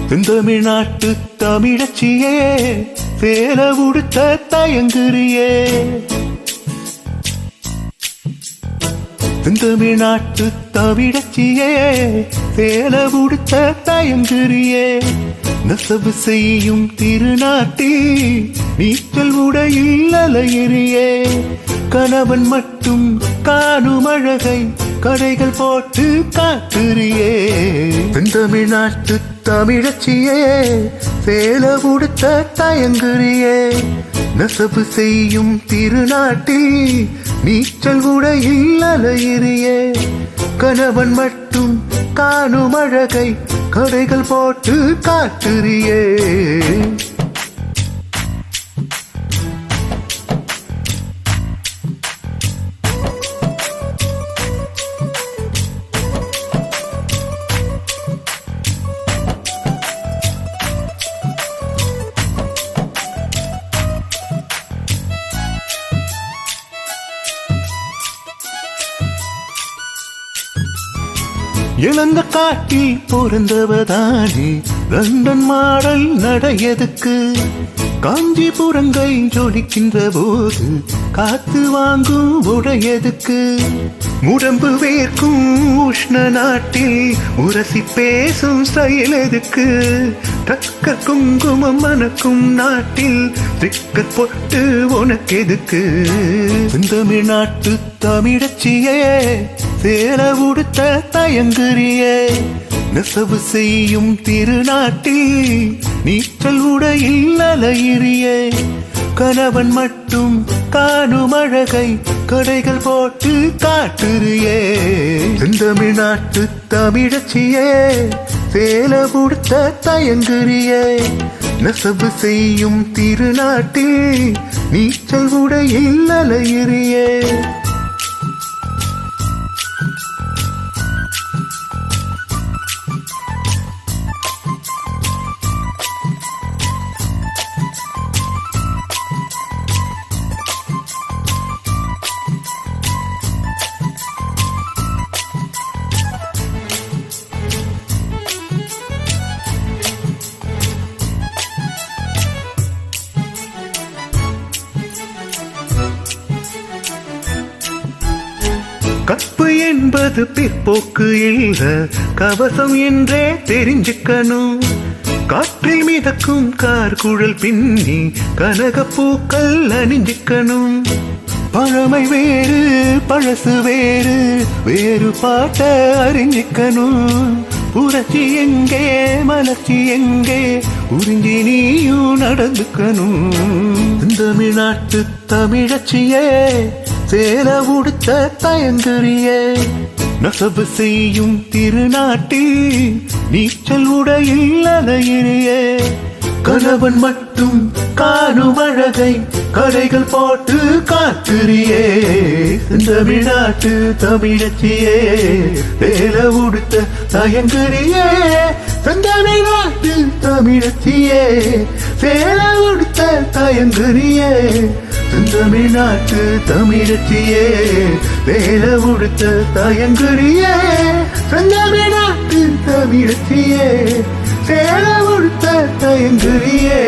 தமிழ்நாட்டு தமிழச்சியே சேல உடுத்த தயங்குறியே. தமிழ்நாட்டு தமிழச்சியே சேல உடுத்த தயங்குறியே. நெசவு செய்யும் திருநாட்டி நீச்சல் உடையில் அலையிறியே. கணவன் மட்டும் காணும் அழகை கடைகள் போட்டு காட்டுறியே. தமிழ்நாட்டு தமிழச்சியே சேல உடுத்த தயங்குறியே. நெசவு செய்யும் திருநாட்டி நீச்சல் உடையில் அலையிறியே. கணவன் மட்டும் காணும் அழகை கடைகள் போட்டு காட்டுறியே. இளந்த காட்டில் பொருந்தவதானே லண்டன் மாடல் நடையதுக்கு. காஞ்சிபுரங்கை ஜொலிக்கின்ற போது காத்து வாங்கும் உடையதுக்கு. உடம்பு வேர்க்கும் உஷ்ண நாட்டில் உரசி பேசும் ஸ்டைல் எதுக்கு. டக்கர் குங்குமம் மணக்கும் நாட்டில் திக்கர் பொட்டு உனக்கு எதுக்கு. தமிழ்நாட்டு தமிழச்சியே சேல உடுத்த தயங்குறியே. நெசவு செய்யும் திருநாட்டில் நீச்சல் உடையில் அலையிறியே. கணவன் மட்டும் காணும் அழகை கடைகள் போட்டு காட்டுறியே. தமிழ்நாட்டு தமிழச்சியே சேல உடுத்த தயங்குறியே. நெசவு செய்யும் திருநாட்டில் நீச்சல் உடையில் அலையிறியே. கற்பு என்பது பிற்போக்கு இல்ல கவசம் என்றே தெரிஞ்சுக்கணும். காற்றில் மிதக்கும் கார்குழல் பின்னி கனகப்பூக்கள் அணிஞ்சுக்கணும். பழமை வேறு பழசு வேறு வேறு பாட்ட அறிஞ்சிக்கணும். புரட்சி எங்கே மலர்ச்சி எங்கே உறிஞ்சி நீயும் நடந்துக்கணும். தமிழ்நாட்டு தமிழச்சியே சேல உடுத்த தயங்குறியே. நெசவு செய்யும் திருநாட்டில் நீச்சல் உடையில் அலையிறியே. கணவன் மட்டும் காணும் அழகை கடைகள் போட்டு காட்டுறியே. தமிழ்நாட்டு தமிழச்சியே சேல உடுத்த தயங்குறியே. தமிழ்நாட்டு தமிழச்சியே சேல உடுத்த தயங்குறியே. தமிழ்நாட்டு தமிழச்சியே சேல உடுத்த தயங்குறியே. தமிழ்நாட்டு தமிழச்சியே சேல உடுத்த தயங்குறியே.